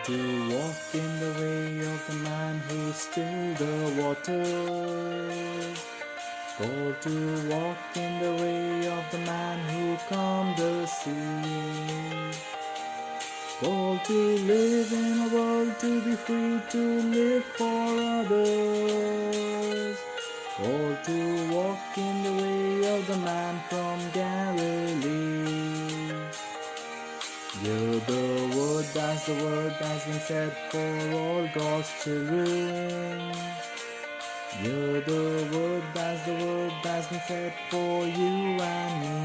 to walk in the way of the man who stilled the waters. Called to walk in the way of the man who calmed the sea. Called to live in a world to be free, to live for others. Called to walk in the way of the man from Galilee. Hear the word as the word has been said for all God's children. Hear the word as the word has been said for you and me.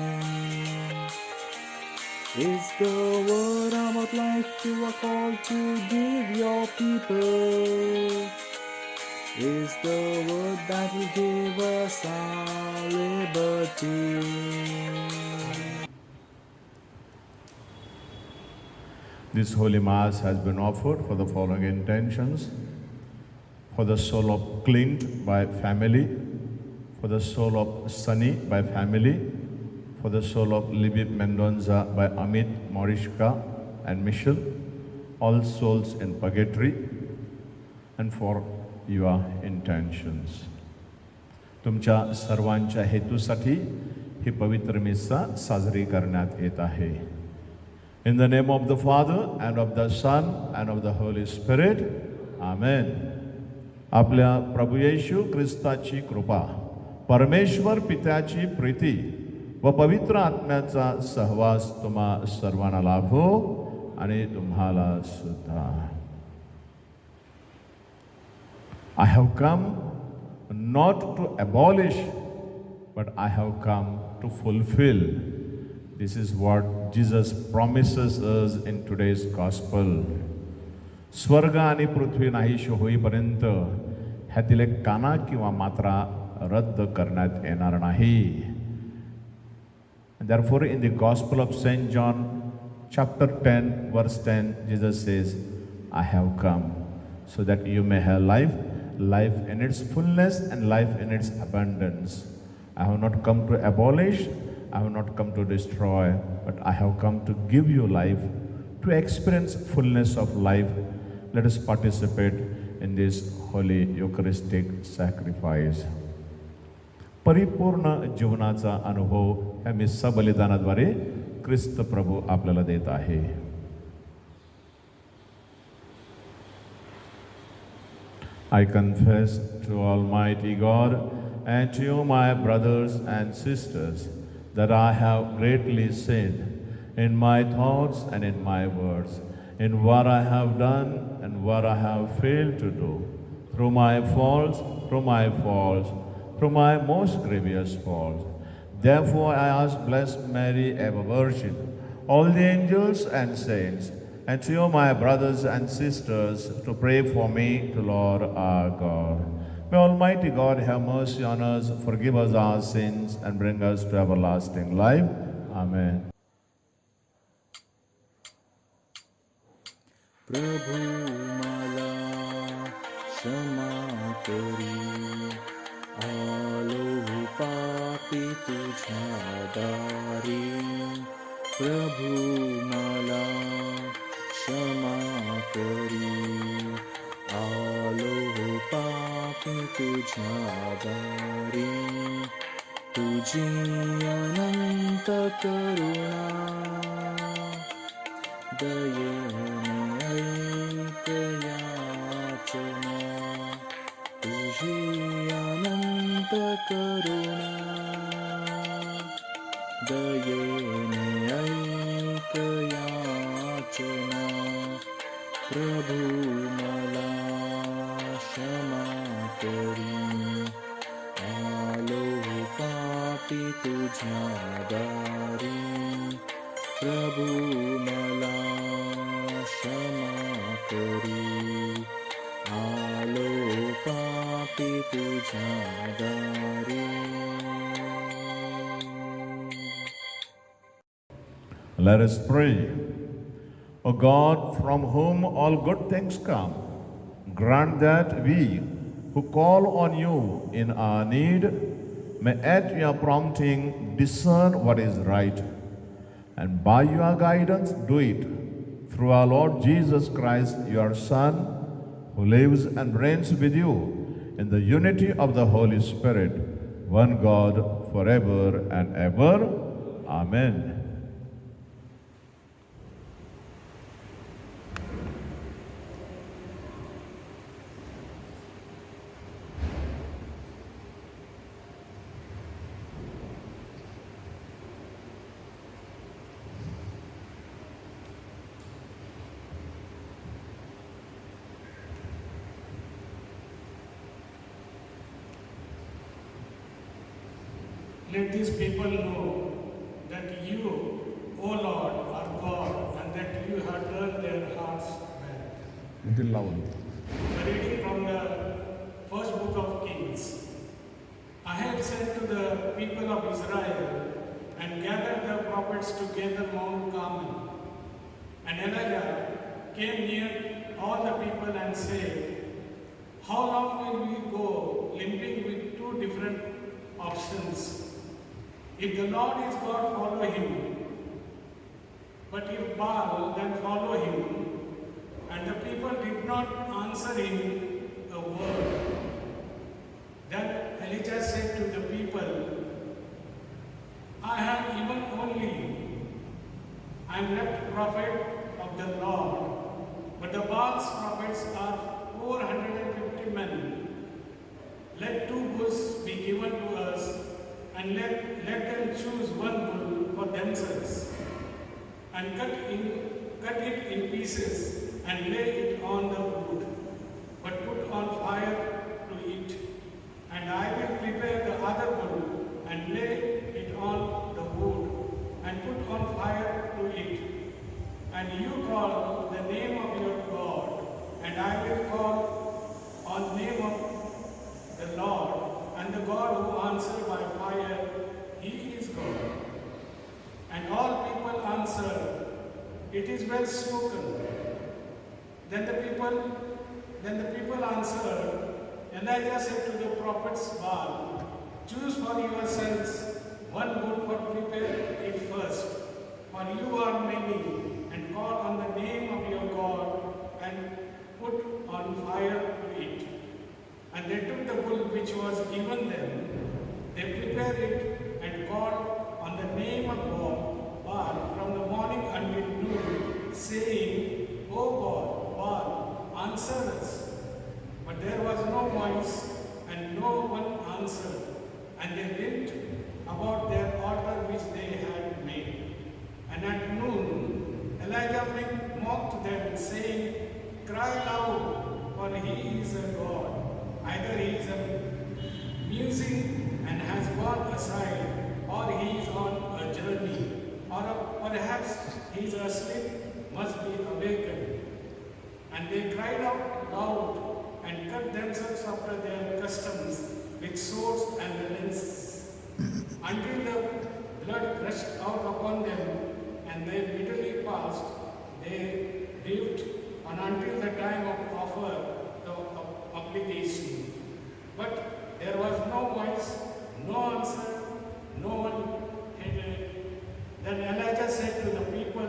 Is the word about life you are called to give your people. Is the word that will give us our liberty. This Holy Mass has been offered for the following intentions: for the soul of Clint by family, for the soul of Sunny by family, for the soul of Libby Mendonza by Amit, Morishka and Michelle, all souls in purgatory, and for your intentions. तुमच्या सर्वांच्या हेतूसाठी ही पवित्र मिसा साजरी करण्यात येत आहे. In the name of the Father, and of the Son, and of the Holy Spirit. Amen. आपल्या प्रभू येशू ख्रिस्ताची कृपा, परमेश्वर पित्याची प्रीती व पवित्र आत्म्याचा सहवास तुम्हा सर्वांना लाभो आणि तुम्हाला सुद्धा. I have come not to abolish, but I have come to fulfill. This is what Jesus promises us in today's gospel. स्वर्ग आणि पृथ्वी नाहीशी होईपर्यंत ह्यातील एक काना किंवा मात्रा रद्द करण्यात येणार नाही. Therefore, in the Gospel of St. John, chapter 10, verse 10, Jesus says, I have come so that you may have life, life in its fullness and life in its abundance. I have not come to abolish, I have not come to destroy, but I have come to give you life, to experience fullness of life. Let us participate in this holy Eucharistic sacrifice. परिपूर्ण जीवनाचा अनुभव ह्या मिस्सा बलिदानाद्वारे ख्रिस्त प्रभू आपल्याला देत आहे. I confess to Almighty God and to you, my brothers and sisters, that I have greatly sinned in my thoughts and in my words, in what I have done and what I have failed to do, through my faults, through my most grievous faults. Therefore I ask Blessed Mary, ever Virgin, all the angels and saints, and to you, my brothers and sisters, to pray for me to Lord our God. May Almighty God have mercy on us, forgive us our sins, and bring us to everlasting life. Amen. प्रभु मला क्षमा करी, आलो पापी तुझ्या दारी. प्रभु मला क्षमा करी, आलो पापी तुझ्या दारी. तुझी अनंत करुणा दयेने ऐक याचना. तुझी अनंत करुणा दयेने ऐक याचना. प्रभु मला क्षमा करी, आलो पापी तुझ्या दारी. प्रभु मला क्षमा करी, आलो पापी तुझ्या दारी. Let us pray. O God, from whom all good things come, grant that we who call on you in our need may at your prompting discern what is right, and by your guidance do it, through our Lord Jesus Christ, your Son, who lives and reigns with you in the unity of the Holy Spirit, one God, forever and ever. Amen. Let these people know that you, O Lord, are God, and that you have turned their hearts back. Until now. A reading from the first book of Kings. Ahab said to the people of Israel and gathered the prophets together Mount Carmel. And Elijah came near all the people and said, how long will we go limping with two different options? If the Lord is God, follow him. But if Baal, then follow him. And the people did not answer him a word. Then Elijah said to the people, I am left prophet of the Lord, but the Baal's prophets are 450 men. Let 2 bulls be given to us, and let them choose 1 bull for themselves, and cut it in pieces, and lay it on the wood, but put on fire to it. And I will prepare the other bull, and lay it on the wood, and put on fire to it. And you call the name of your God, and I will call on the name of the Lord. And the God who answers by fire, he is God. And all people answered, it is well spoken. Then the people answered, Elijah said to the prophets Baal, choose for yourselves 1 bull, for prepare it first, for you are many, and call on the name of your God, and put on fire to it. And they took the bull which was given them, they prepared it, and called on the name of Baal from the morning until noon, saying, O God, Baal, answer us. But there was no voice, and no one answered. And they went about their altar which they had made. And at noon, Elijah mocked them, saying, cry loud, for he is a God. Either he is musing and has gone aside, or he is on a journey, or perhaps he is asleep, must be awakened. And they cried out loud and cut themselves after their customs with swords and lances, until the blood rushed out upon them, and they bitterly passed. They lived on until the time of offer the obligation. But there was no voice, no answer, no one heeded. Then Elijah said to the people,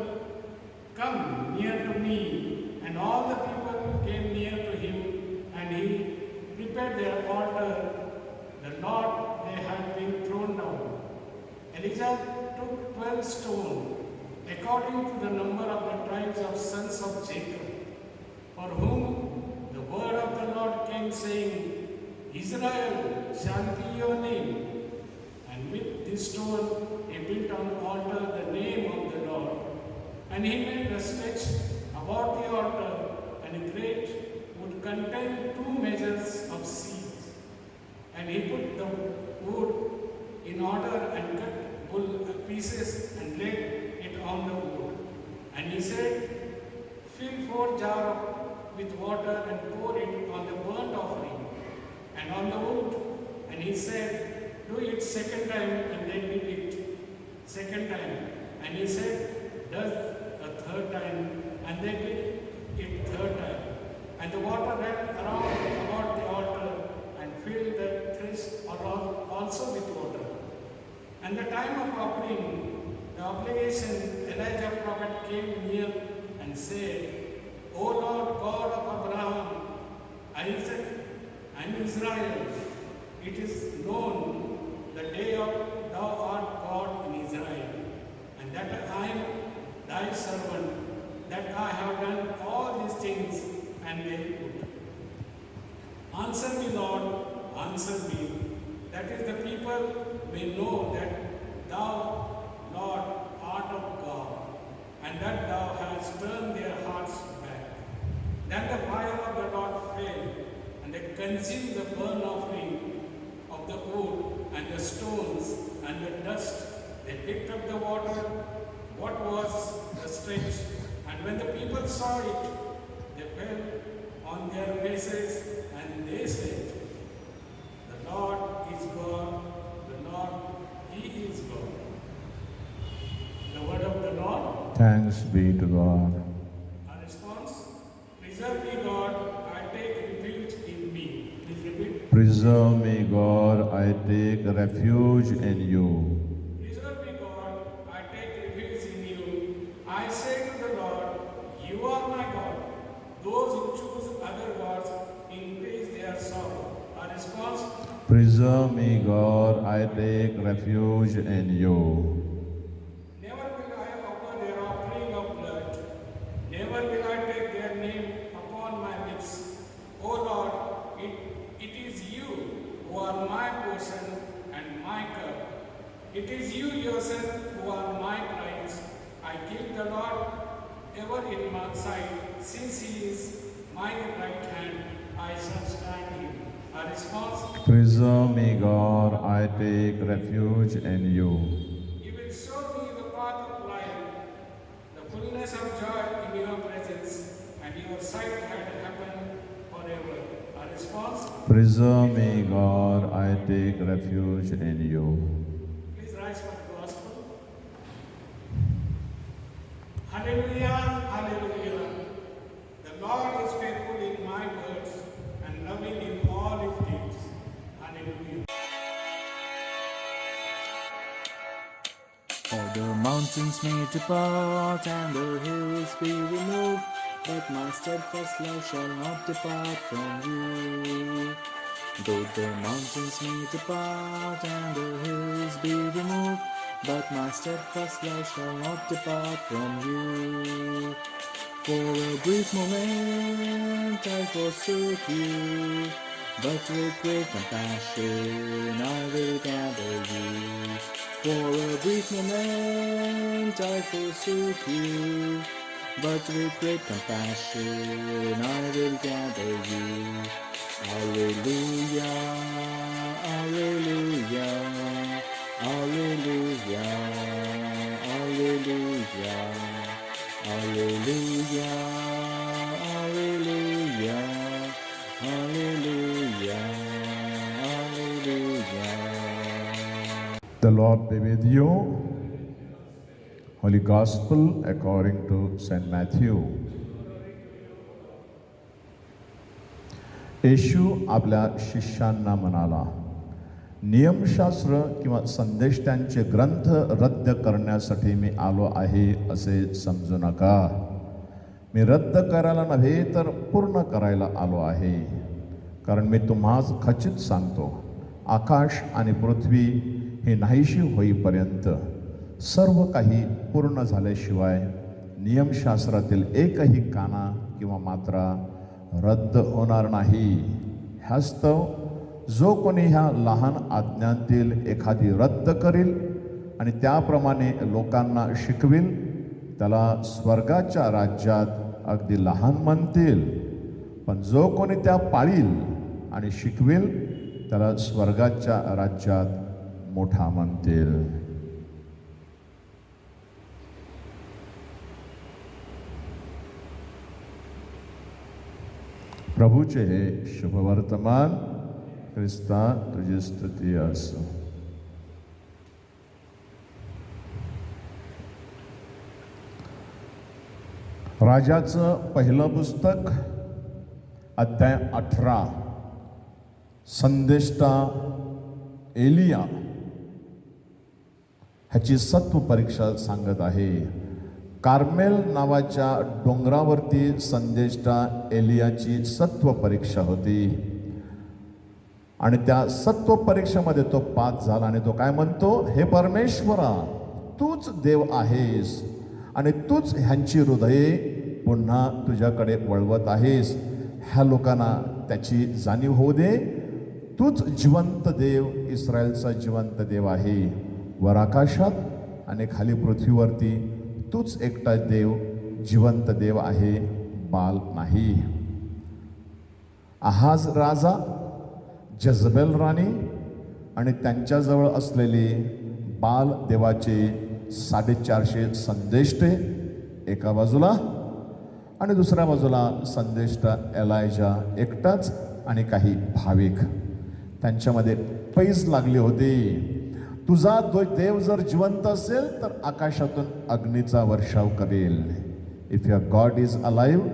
come near to me. And all the people came near to him, and he prepared their altar, the Lord they had been thrown down. Elijah took 12 stones, according to the number of the tribes of sons of Jacob, for whom the word of the Lord came, saying, Israel shall be your name. And with this stone he built on the altar the name of the Lord. And he made a stretch about the altar, and a grate would contain 2 measures of seed. And he put the wood in order and cut bull pieces and laid it on the wood. And he said, fill 4 jars with water and pour it on the burnt offering and on the wood. And he said, do it 2nd time, and they did it 2nd time. And he said, does a 3rd time, and they did it 3rd time. And the water ran around about the altar and filled the thirst also with water. And the time of offering the obligation, Elijah prophet came near and said, O Lord God of Abraham, Isaac, and Israel, it is known the day of thou art God in Israel, and that I am thy servant, that I have done all these things, and they would. Answer me, Lord, answer me, that is the people may know that thou, Lord, art of God, and that thou hast turned their hearts back. Then the fire of the Lord fell, and they consumed the burnt offering of the wood, and the stones, and the dust. They picked up the water, what was the stretch, and when the people saw it, they fell on their faces, and they said, the Lord is God, the Lord, He is God. The word of the Lord. Thanks be to God. Our response, preserve me, God, I take refuge in me. Please repeat. Preserve me, God, I take refuge in you. Preserve me, God, I take refuge in you. I say to the Lord, you are my God. Those who choose other gods increase their sorrow. Our response, Preserve me, God, I take refuge in you. never will I offer their offering of blood. Never will I take their name upon my lips. O Lord, it is you who are my portion and my cup. It is you yourself who are my prize. I keep the Lord ever in my sight. Since He is my right hand, I shall stand Him. Our response, Preserve me, God, I take refuge in you. you will show me the path of life, the fullness of joy in your presence, and your sight had happened forever. Our response, Preserve me, God, I take refuge in you. please rise for the gospel. Hallelujah, hallelujah. The Lord is faithful in my words and loving in all His deeds. Hallelujah. All the mountains may depart and the hills be removed, but my steadfast love shall not depart from you. Though the mountains may depart and the hills be removed, but my steadfast love shall not depart from you. For a brief moment I forsook you, but with great compassion I will gather you. For a brief moment I forsook you, but with great compassion I will gather you. Alleluia, alleluia, alleluia, alleluia. Alleluia, alleluia, alleluia, alleluia. The Lord be with you. Holy Gospel according to St. Matthew. येशू आपल्या शिष्यांना म्हणाला, नियमशास्त्र किंवा संदेष्टांचे ग्रंथ रद्द करण्यासाठी मी आलो आहे असे समजू नका. मी रद्द करायला नव्हे तर पूर्ण करायला आलो आहे. कारण मी तुम्हास खचित सांगतो, आकाश आणि पृथ्वी ही नाहीशी होईपर्यंत सर्व काही पूर्ण झाल्याशिवाय नियमशास्त्रातील एकही काना किंवा मात्रा रद्द होणार नाही. ह्यास्तव जो कोणी ह्या लहान आज्ञांतील एखादी रद्द करील आणि त्याप्रमाणे लोकांना शिकविल, त्याला स्वर्गाच्या राज्यात अगदी लहान म्हणतील. पण जो कोणी त्या पाळील आणि शिकविल, त्याला स्वर्गाच्या राज्यात मोठा म्हणतील. प्रभूचे हे शुभवर्तमान. ख्रिस्ता तुझी स्तुती असो. राजाचं पहिलं पुस्तक अध्याय 18. संदेष्टा एलिया ह्याची सत्व परीक्षा सांगत आहे. कार्मेल नावाच्या डोंगरावरती संदेष्टा एलियाची सत्व परीक्षा होती आणि त्या सत्व परीक्षेमध्ये तो पास झाला आणि तो काय म्हणतो, हे परमेश्वरा, तूच देव आहेस आणि तूच ह्यांची हृदये पुन्हा तुझ्याकडे वळवत आहेस. ह्या लोकांना त्याची जाणीव होऊ दे, तूच जिवंत देव, इस्रायलचा जिवंत देव आहे. वर आकाशात आणि खाली पृथ्वीवरती तूच एकटा देव, जिवंत देव आहे, बाल नाही. आहाज राजा, जजबेल राणी आणि त्यांच्याजवळ असलेले बाल देवाचे 450 संदेष्टे एका बाजूला आणि दुसऱ्या बाजूला संदेष्टा एलायजा एकटाच आणि काही भाविक. त्यांच्यामध्ये पैज लागली होती. तुझा देव जर जिवंत असेल तर आकाशातून अग्नीचा वर्षाव करेल. If your God is alive,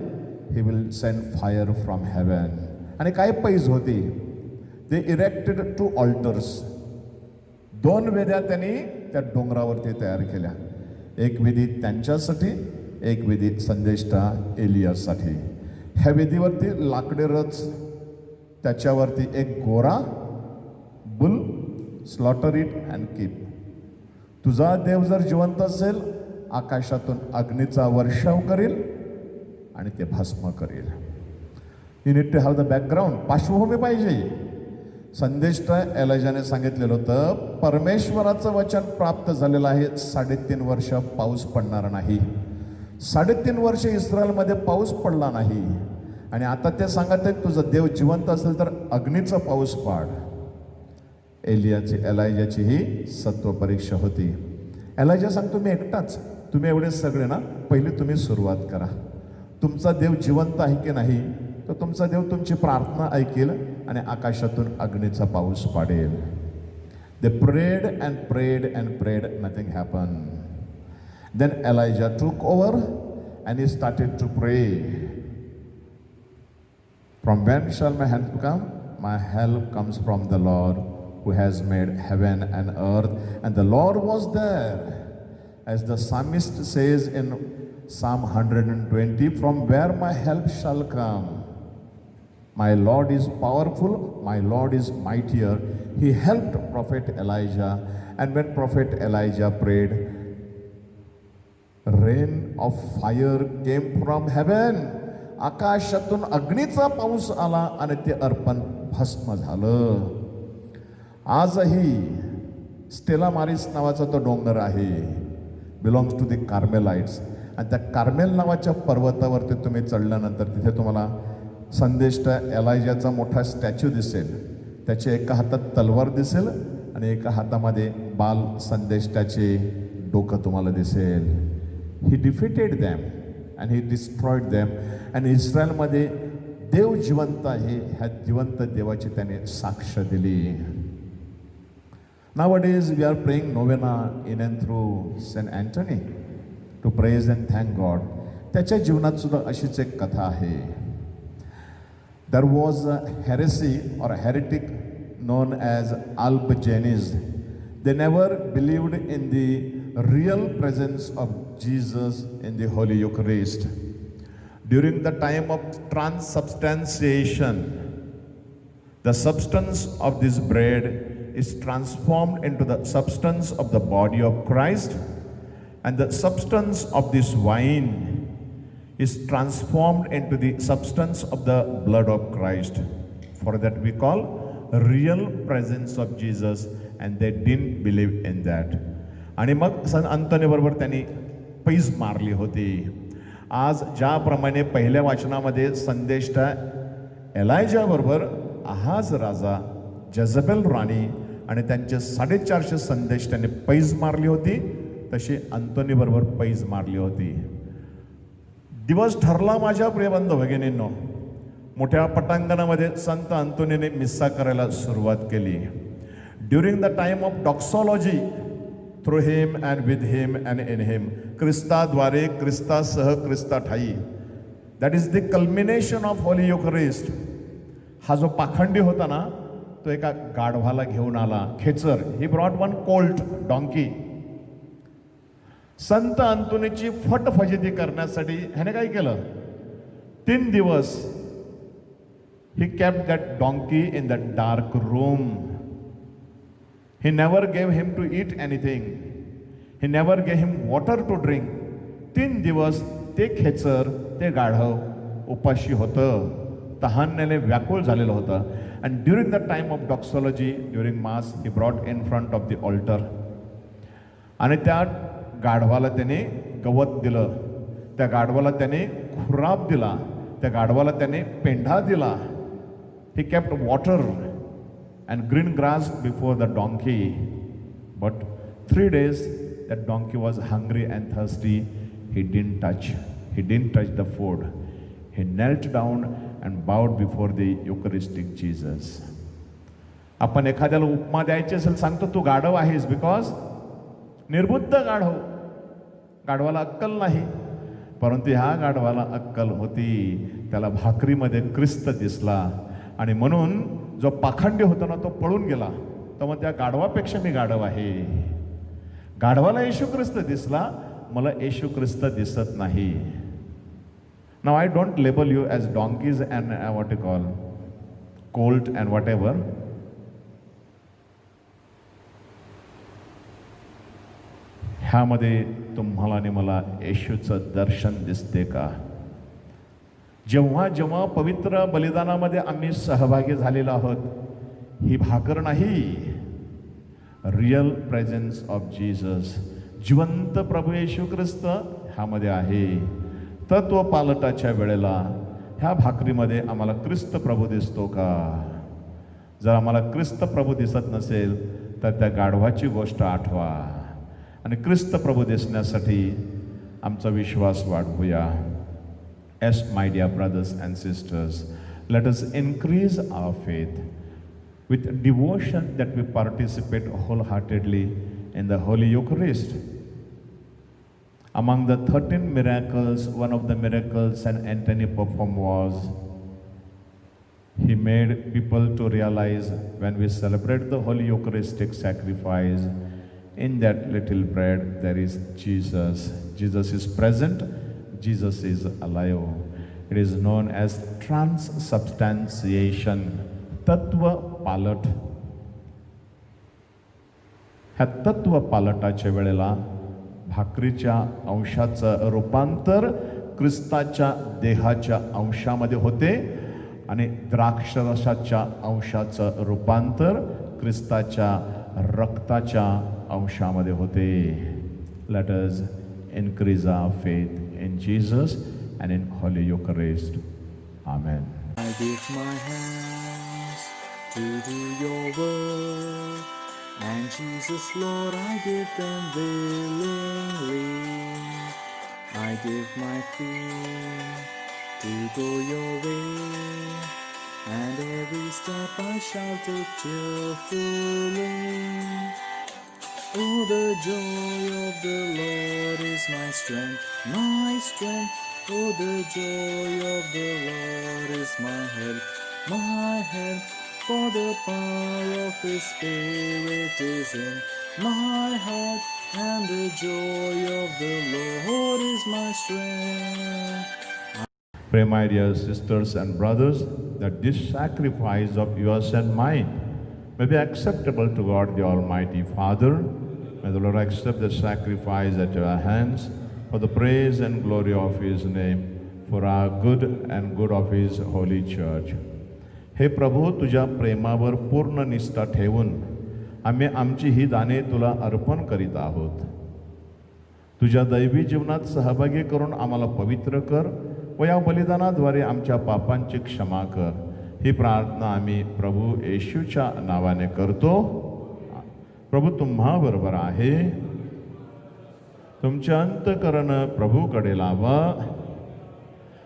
he will send fire from heaven. आणि काय पैज होती, दे इरेक्टेड 2 ऑल्टर्स. 2 वेद्या त्यांनी त्या डोंगरावरती तयार केल्या. एक वेदी त्यांच्यासाठी, एक वेदी संदेष्टा एलियासाठी. ह्या वेदीवरती लाकडे रच, त्याच्यावरती एक गोरा bull, slaughter it and keep. तुझा देव जर जिवंत असेल, आकाशातून अग्नीचा वर्षाव करेल आणि ते भस्म करेल. You need to have the background, पार्श्वभूमी पाहिजे. संदेष्टा एलायजाने सांगितलेलं होतं, परमेश्वराचं वचन प्राप्त झालेलं आहे, 3.5 वर्ष पाऊस पडणार नाही. 3.5 वर्ष इस्रायलमध्ये पाऊस पडला नाही आणि आता ते सांगत आहेत, तुझं देव जिवंत असेल तर अग्नीचा पाऊस पाड. एलायजाची ही सत्व परीक्षा होती. एलायजा सांगतो, मी एकटाच, तुम्ही एवढे सगळे ना, पहिली तुम्ही सुरुवात करा. तुमचा देव जिवंत आहे की नाही, तर तुमचा देव तुमची प्रार्थना ऐकेल आणि आकाशातून अग्नीचा पाऊस पाडेल. They prayed and prayed and prayed, nothing happen. Then Elijah took over and he started to pray. From when shall my help come? My help comes from the Lord who has made heaven and earth. And the Lord was there. As the psalmist says in Psalm 120, from where my help shall come? My Lord is powerful, my Lord is mightier. He helped Prophet Elijah, and when Prophet Elijah prayed, rain of fire came from heaven. आकाशातून अग्नीचा पाऊस आला आणि ते अर्पण भस्म झालं. आजही Stella मारिस नावाचा तो डोंगर आहे, बिलॉंग्स टू द कार्मेलाइट्स. आणि त्या कार्मेल नावाच्या पर्वतावरती तुम्ही चढल्यानंतर तिथे तुम्हाला संदेष्टा एलायजाचा मोठा स्टॅच्यू दिसेल. त्याच्या एका हातात तलवार दिसेल आणि एका हातामध्ये बाल संदेष्टाचे डोकं तुम्हाला दिसेल. He defeated them and he destroyed them. आणि इस्रायलमध्ये देव जिवंत आहे, ह्या जिवंत देवाची त्याने साक्ष दिली. Nowadays we are praying novena in and through Saint Anthony to praise and thank God. त्याच्या जीवनात सुद्धा अशीच एक कथा आहे. There was a heresy or a heretic known as Albigenes. They never believed in the real presence of Jesus in the Holy Eucharist. During the time of transubstantiation, the substance of this bread is transformed into the substance of the body of Christ, and the substance of this wine is transformed into the substance of the blood of Christ. For that we call real presence of Jesus, and they didn't believe in that. आणि मग सन अंतोनी बरोबर त्यांनी page मारली होती. आज ज्याप्रमाणे पहिल्या वाचनामध्ये संदेष्टा एलायजा बरोबर आहाज राजा, जजबेल राणी आणि त्यांचे 450 संदेश त्यांनी पैज मारली होती, तशी अंतोनी बरोबर पैज मारली होती. दिवस ठरला माझ्या प्रियबंधू भगिनींनो. मोठ्या पटांगणामध्ये संत अंतोनीने मिस्सा करायला सुरुवात केली. During the time of doxology, through him and with him and in him, ख्रिस्ताद्वारे, ख्रिस्तासह, ख्रिस्ताठाई. That is the culmination of holy Eucharist. हा जो पाखंडी होता ना, तो एका गाढवाला घेऊन आला, खेचर. He brought one Colt donkey. संत अंतोनीची फटफजिती करण्यासाठी ह्याने काय केलं, 3 दिवस he kept that donkey in that dark room. He never gave him to eat anything. He never gave him water to drink. 3 दिवस ते खेचर, ते गाढव उपाशी होतं, तहानेने व्याकुळ झालेलं होतं. And during the time of doxology, during mass, he brought in front of the altar. आणि त्या गाढवाला त्याने गवत दिलं, त्या गाढवाला त्याने खुराब दिला, त्या गाढवाला त्याने पेंढा दिला. He kept water and green grass before the donkey. But 3 days that donkey was hungry and thirsty. He didn't touch the food. He knelt down and bowed before the Eucharistic Jesus. आपण एखाद्याला उपमा द्यायची असेल, सांगतो तू गाढव आहेस, because निर्बुद्ध गाढव, गाढवाला अक्कल नाही. परंतु ह्या गाढवाला अक्कल होती, त्याला भाकरीमध्ये ख्रिस्त दिसला आणि म्हणून जो पाखंडी होता ना तो पळून गेला. तर मग त्या गाढवापेक्षा मी गाढव आहे. गाढवाला येशू ख्रिस्त दिसला, मला येशू ख्रिस्त दिसत नाही. Now I don't label you as donkeys and what you call colt and whatever. ह्यामध्ये तुम्हाला आणि मला येशूचं दर्शन दिसते का? जेव्हा जेव्हा पवित्र बलिदानामध्ये आम्ही सहभागी झालेलो आहोत, ही भाकर नाही, रिअल प्रेझेन्स ऑफ जीसस, जिवंत प्रभू येशू ख्रिस्त ह्यामध्ये आहे. तत्व पालटाच्या वेळेला ह्या भाकरीमध्ये आम्हाला ख्रिस्त प्रभू दिसतो का? जर आम्हाला ख्रिस्त प्रभू दिसत नसेल तर त्या गाढवाची गोष्ट आठवा आणि ख्रिस्त प्रभू दिसण्यासाठी आमचा विश्वास वाढवूया. Yes, my dear brothers and sisters, let us increase our faith with devotion that we participate wholeheartedly in the Holy Eucharist. Among the 13 miracles, one of the miracles Saint Anthony performed was he made people to realize when we celebrate the Holy Eucharistic sacrifice, in that little bread there is Jesus. Jesus is present. Jesus is alive. It is known as transubstantiation, तत्व पालट. ह्या तत्व पालटाच्या वेळेला भाकरीच्या अंशाचं रूपांतर ख्रिस्ताच्या देहाच्या अंशामध्ये होते आणि द्राक्षरसाच्या अंशाचं रूपांतर ख्रिस्ताच्या रक्ताच्या अंशामध्ये होते. Let us increase our faith in Jesus and in Holy Eucharist. Amen. I give my hands to do your will, and Jesus, Lord, I give them willingly. I give my feet to go your way, and every step I shall take cheerfully. Oh, the joy of the Lord is my strength, my strength. Oh, the joy of the Lord is my help, my help. For the power of His Spirit is in my heart, and the joy of the Lord is my strength. Pray, my dear sisters and brothers, that this sacrifice of yours and mine may be acceptable to God the Almighty Father. May the Lord accept the sacrifice at your hands for the praise and glory of His name, for our good and good of His holy church. हे प्रभू, तुझ्या प्रेमावर पूर्ण निष्ठा ठेवून आम्ही आमची ही दाने तुला अर्पण करीत आहोत. तुझ्या दैवी जीवनात सहभागी करून आम्हाला पवित्र कर व या बलिदानाद्वारे आमच्या पापांची क्षमा कर. ही प्रार्थना आम्ही प्रभू येशूच्या नावाने करतो. प्रभू तुम्हा बरोबर आहे. तुमचे अंतःकरण प्रभूकडे लावा.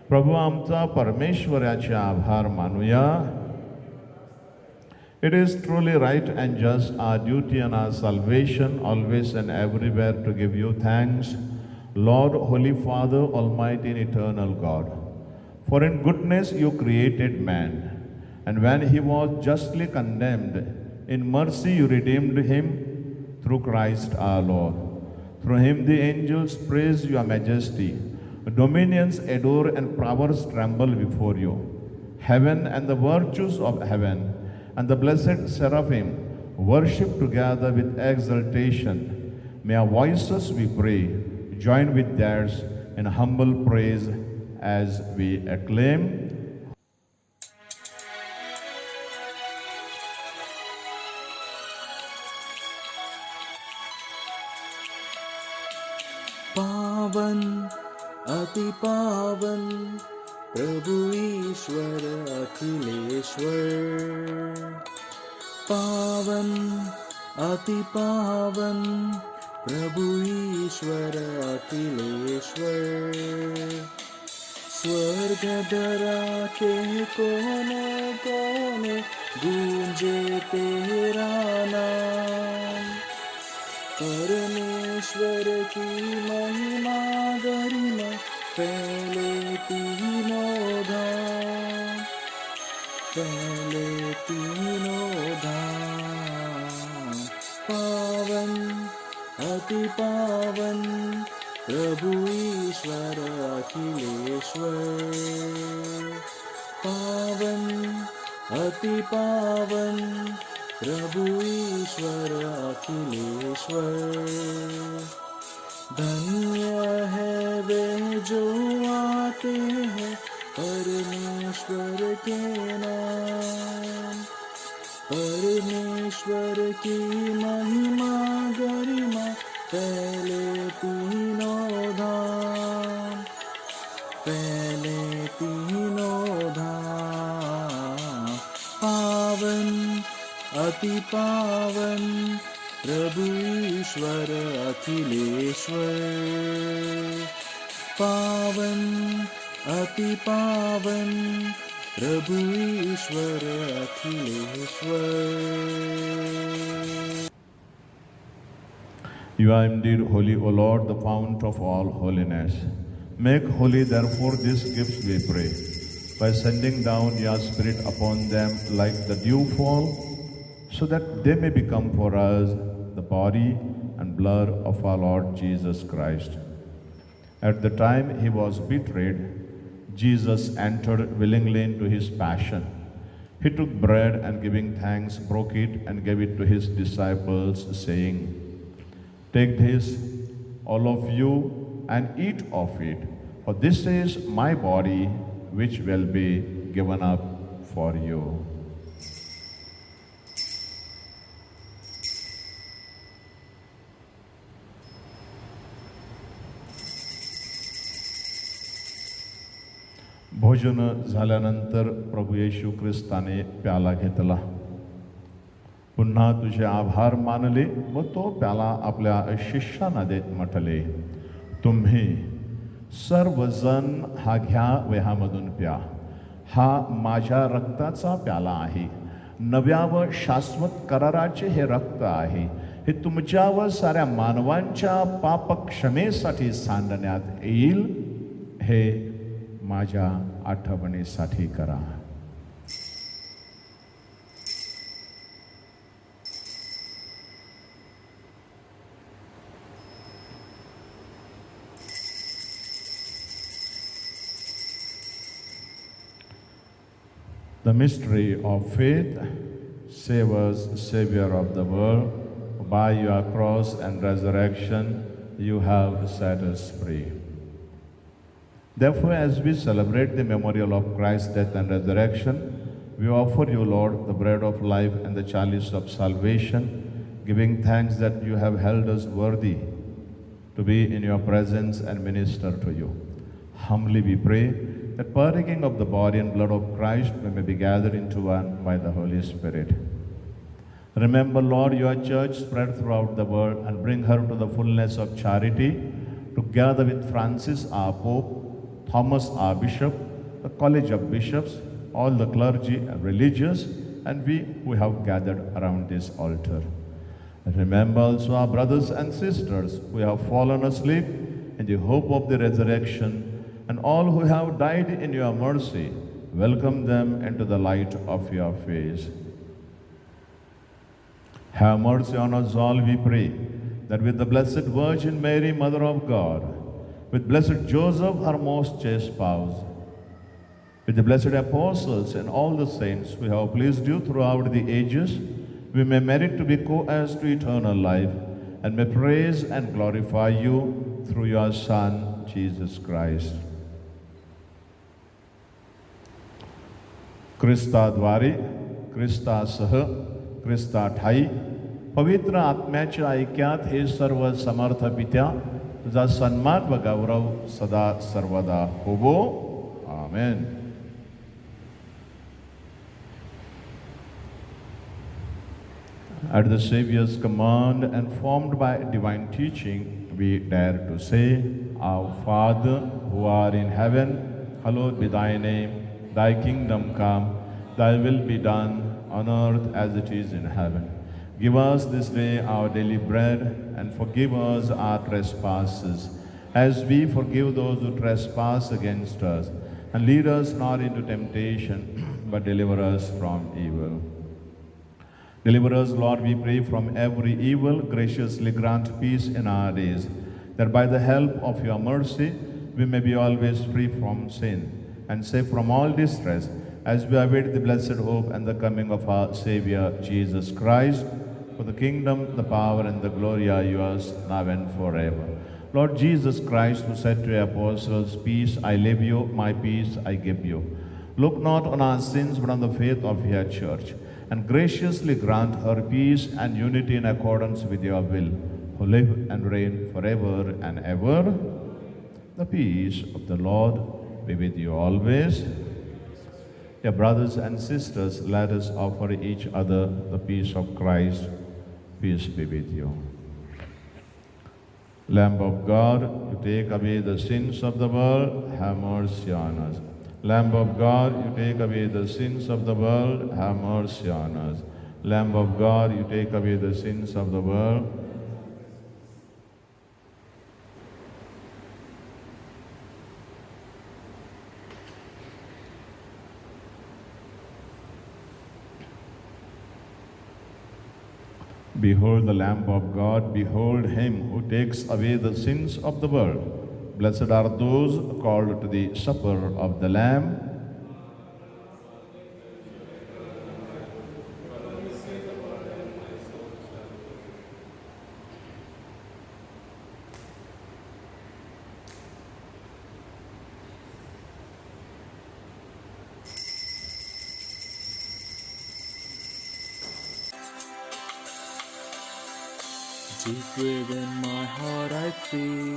प्रभू आमचा परमेश्वराचे आभार मानूया. It is truly right and just our duty and our salvation always and everywhere to give you thanks, Lord, Holy Father, Almighty and Eternal God. For in goodness you created man, and when he was justly condemned, in mercy you redeemed him through Christ our Lord. Through him the angels praise your majesty. Dominions adore and powers tremble before you. Heaven and the virtues of heaven and the blessed seraphim worship together with exultation. May our voices, we pray, join with theirs in humble praise as we acclaim. पावन अति पावन प्रभु ईश्वर अखिलेश्वर, पावन अति पावन प्रभु ईश्वर अखिलेश्वर। स्वर्ग धरा के कोने कोने गूंजे तेरा नाम, परमेश्वर की महिमा गरिमा फैले तीनों धाम, फैले तीनों धाम। पावन अति पावन प्रभु ईश्वर अखिलेश्वर, पावन अति पावन प्रभु ईश्वर अखिलेश्वर। धन्य है वे जो आते हैं परमेश्वर के नाम, परमेश्वर की महिमा गरिमा फैले तीनों धाम, फैले तीनों धाम। पावन अति पावन प्रभु ईश्वर अखिलेश्वर, पावन अति पावन प्रभु ईश्वर Akhileshwar. You are indeed holy, O Lord, the fount of all holiness. Make holy, therefore, these gifts, we pray, by sending down your Spirit upon them like the dewfall, so that they may become for us the body and blood of our Lord Jesus Christ. At the time he was betrayed, Jesus entered willingly into his passion. He took bread and giving thanks, broke it and gave it to his disciples, saying, "Take this, all of you, and eat of it, for this is my body which will be given up for you." भोजन झाल्यानंतर प्रभू येशू ख्रिस्ताने प्याला घेतला, पुन्हा तुझे आभार मानले व तो प्याला आपल्या शिष्यांना देत म्हटले, तुम्ही सर्वजण हा घ्या व ह्यामधून प्या, हा माझ्या रक्ताचा प्याला आहे, नव्या व शाश्वत कराराचे हे रक्त आहे, हे तुमच्या व साऱ्या मानवांच्या पापक्षमेसाठी सांडण्यात येईल, हे माझ्या आठवणीसाठी करा. The mystery of faith. Save us, Savior of the world. By your cross and resurrection, you have set us free. Therefore, as we celebrate the memorial of Christ's death and resurrection, we offer you, Lord, the bread of life and the chalice of salvation, giving thanks that you have held us worthy to be in your presence and minister to you. Humbly we pray that partaking of the body and blood of Christ, we may be gathered into one by the Holy Spirit. Remember, Lord, your church spread throughout the world and bring her to the fullness of charity, together with Francis, our Pope, Thomas, our Bishop, the College of Bishops, all the clergy and religious, and we who have gathered around this altar. Remember also our brothers and sisters who have fallen asleep in the hope of the resurrection, and all who have died in your mercy. Welcome them into the light of your face. Have mercy on us all, we pray, that with the Blessed Virgin Mary, Mother of God, with blessed Joseph, her most chaste spouse, with the blessed apostles and all the saints who have pleased you throughout the ages, we may merit to be co-heirs to eternal life, and may praise and glorify you through your Son, Jesus Christ. ख्रिस्ताद्वारे, ख्रिस्तासह, ख्रिस्ताठाई, पवित्र आत्म्याच्या ऐक्यात हे सर्व समर्थ पित्या, तुझा सन्मान व गौरव सदा सर्वदा होवो. आमेन. At the Savior's command and formed by divine teaching, we dare to say, Our Father, who art in heaven, hallowed be thy name. Thy kingdom come, thy will be done on earth as it is in heaven. Give us this day our daily bread, and forgive us our trespasses, as we forgive those who trespass against us. And lead us not into temptation, but deliver us from evil. Deliver us, Lord, we pray, from every evil. Graciously grant peace in our days, that by the help of your mercy we may be always free from sin, and safe from all distress, as we await the blessed hope and the coming of our Savior, Jesus Christ. For the kingdom, the power, and the glory are yours, now and forever. Lord Jesus Christ, who said to your apostles, Peace I leave you, my peace I give you. Look not on our sins, but on the faith of your church, and graciously grant her peace and unity in accordance with your will, who live and reign forever and ever. The peace of the Lord be with you always. Dear brothers and sisters, let us offer each other the peace of Christ. Peace be with you. Lamb of God, you take away the sins of the world, have mercy on us. Lamb of God, you take away the sins of the world, have mercy on us. Lamb of God, you take away the sins of the world. Behold the Lamb of God, behold him who takes away the sins of the world. Blessed are those called to the supper of the Lamb. Deep within my heart I feel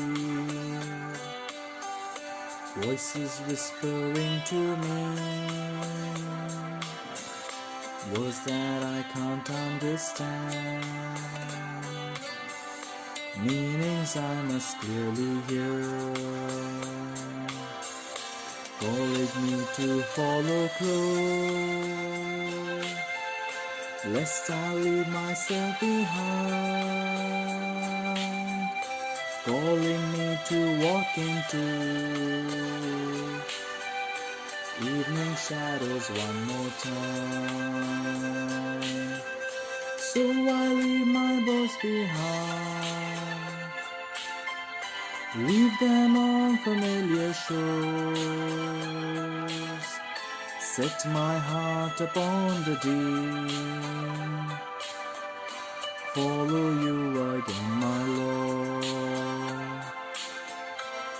voices whispering to me, words that I can't understand, meanings I must clearly hear, calling me to follow close, lest I leave myself behind, calling me to walk into evening shadows one more time. So I leave my boats behind, leave them on familiar shores, set my heart upon the deep, follow you again, my Lord.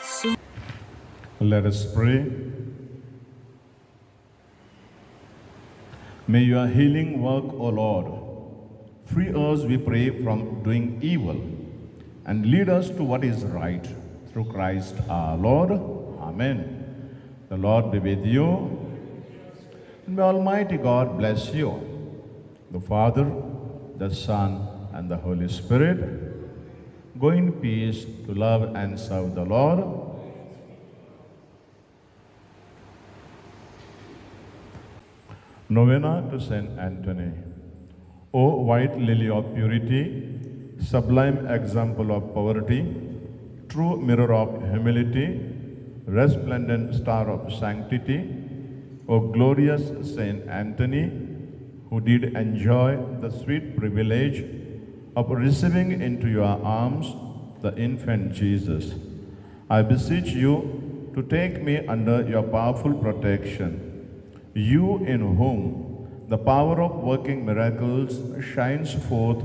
So Let us pray. May your healing work, O Lord, free us, we pray, from doing evil, and lead us to what is right, through Christ our Lord. Amen. The Lord be with you. And may Almighty God bless you, the Father, the Son, and the Holy Spirit. Go in peace to love and serve the Lord. Novena to Saint Anthony. O white lily of purity, sublime example of poverty, true mirror of humility, resplendent star of sanctity, O glorious Saint Anthony, who did enjoy the sweet privilege of receiving into your arms the infant Jesus. I beseech you to take me under your powerful protection, you in whom the power of working miracles shines forth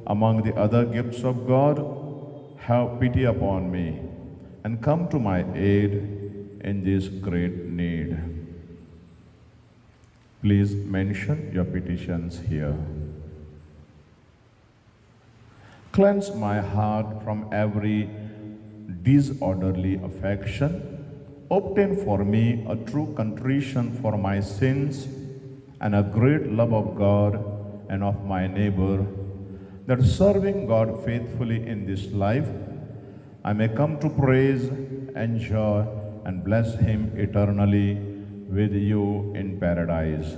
among the other gifts of God. Have pity upon me and come to my aid in this great need. Please mention your petitions here. Cleanse my heart from every disorderly affection. Obtain for me a true contrition for my sins and a great love of God and of my neighbor, that serving God faithfully in this life, I may come to praise, enjoy, and bless Him eternally with you in paradise.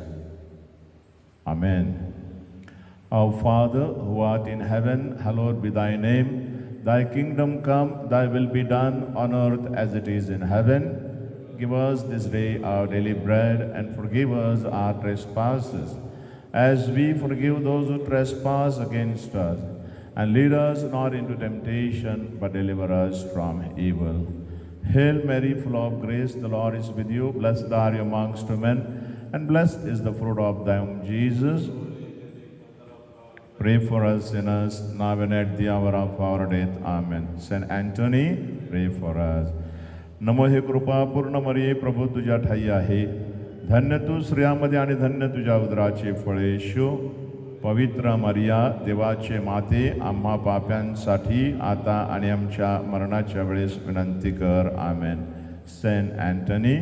Amen. Our Father, who art in heaven, hallowed be thy name. Thy kingdom come, thy will be done on earth as it is in heaven. Give us this day our daily bread, and forgive us our trespasses, as we forgive those who trespass against us. And lead us not into temptation, but deliver us from evil. Hail Mary, full of grace, the Lord is with you. Blessed are you amongst women, and blessed is the fruit of thy womb, Jesus. Pray for us sinners, now and at the hour of our death. Amen. Saint Anthony, pray for us. नमो हे कृपा पूर्ण मरिये, प्रभू तुझ्या ठाई आहे. धन्य तू स्त्रियांमध्ये आणि धन्य तुझ्या उदराचे फळ येशू. पवित्र मरिया, देवाचे माते, आम्हा पाप्यांसाठी आता आणि आमच्या मरणाच्या वेळेस विनंती कर. आमेन. Saint Antony,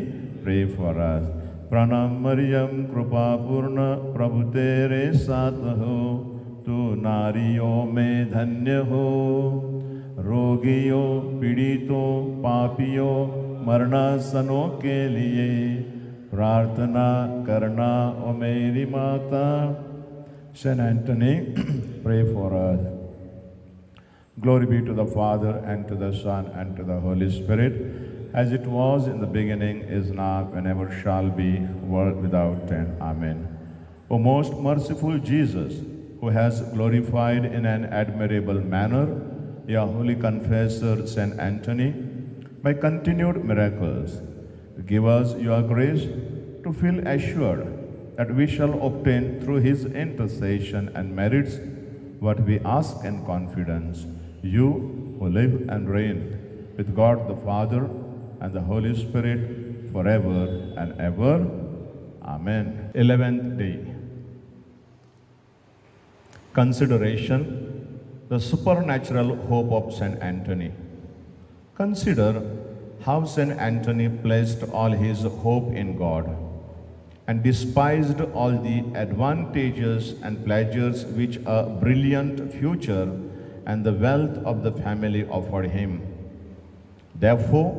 pray for us. प्रणाम मरियम, कृपा पूर्ण, प्रभु तेरे साथ हो. तू नारियों में धन्य हो. रोगियों, पीड़ितों, पापियों, मरणासनों के लिए प्रार्थना करना, ओ मेरी माता. Saint Anthony, pray for us. Glory be to the Father, and to the Son, and to the Holy Spirit, as it was in the beginning, is now, and ever shall be, world without end. Amen. O most merciful Jesus, who has glorified in an admirable manner your holy confessor, Saint Anthony, by continued miracles, give us your grace to feel assured that we shall obtain through his intercession and merits what we ask in confidence. You who live and reign with God the Father and the Holy Spirit forever and ever. Amen. 11th day. Consideration: the supernatural hope of Saint Anthony. Consider how Saint Anthony placed all his hope in God and despised all the advantages and pleasures which a brilliant future and the wealth of the family offered him. Therefore,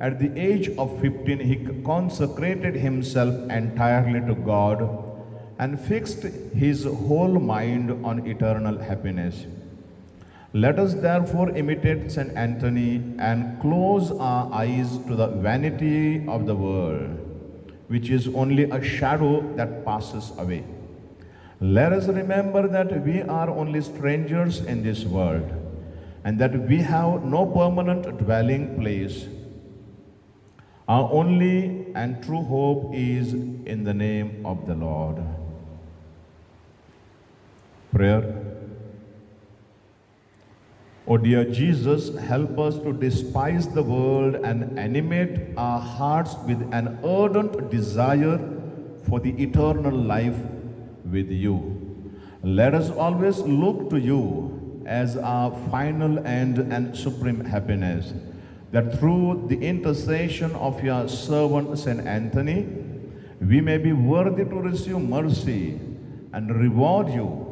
at the age of 15, he consecrated himself entirely to God and fixed his whole mind on eternal happiness. Let us therefore imitate Saint Anthony and close our eyes to the vanity of the world, which is only a shadow that passes away. Let us remember that we are only strangers in this world, and that we have no permanent dwelling place. Our only and true hope is in the name of the Lord. Prayer. O dear Jesus, help us to despise the world and animate our hearts with an ardent desire for the eternal life with you. Let us always look to you as our final end and supreme happiness, that through the intercession of your servant Saint Anthony, we may be worthy to receive mercy and reward you,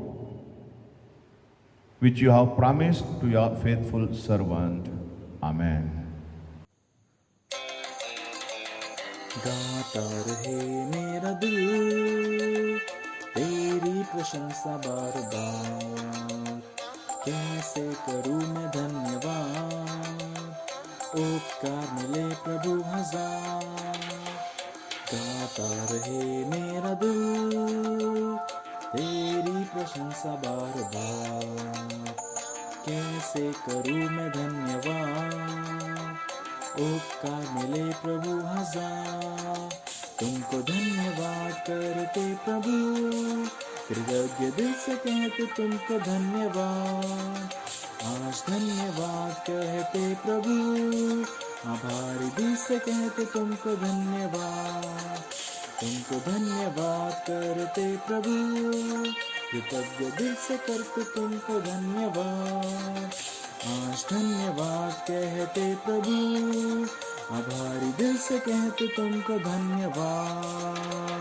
which you have promised to your faithful servant. Amen. गाता रहे मेरा दिल तेरी प्रशंसा बार बार. कैसे करूँ मैं धन्यवाद, उपकार मिले प्रभु हजार. गाता रहे मेरा दिल तेरी प्रशंसा बार बार. कैसे करूँ मैं धन्यवाद, उपकार मिले प्रभु हजार, तुमको धन्यवाद करते प्रभु, कृतज्ञ दिल से कहते तुमको धन्यवाद, आज धन्यवाद कहते प्रभु, आभारी दिल से कहते तुमको धन्यवाद, तुमको धन्यवाद करते प्रभु, कृतज्ञ दिल से करते तुमको धन्यवाद, आज धन्यवाद कहते प्रभु, आभारी दिल से कहते तुमको धन्यवाद।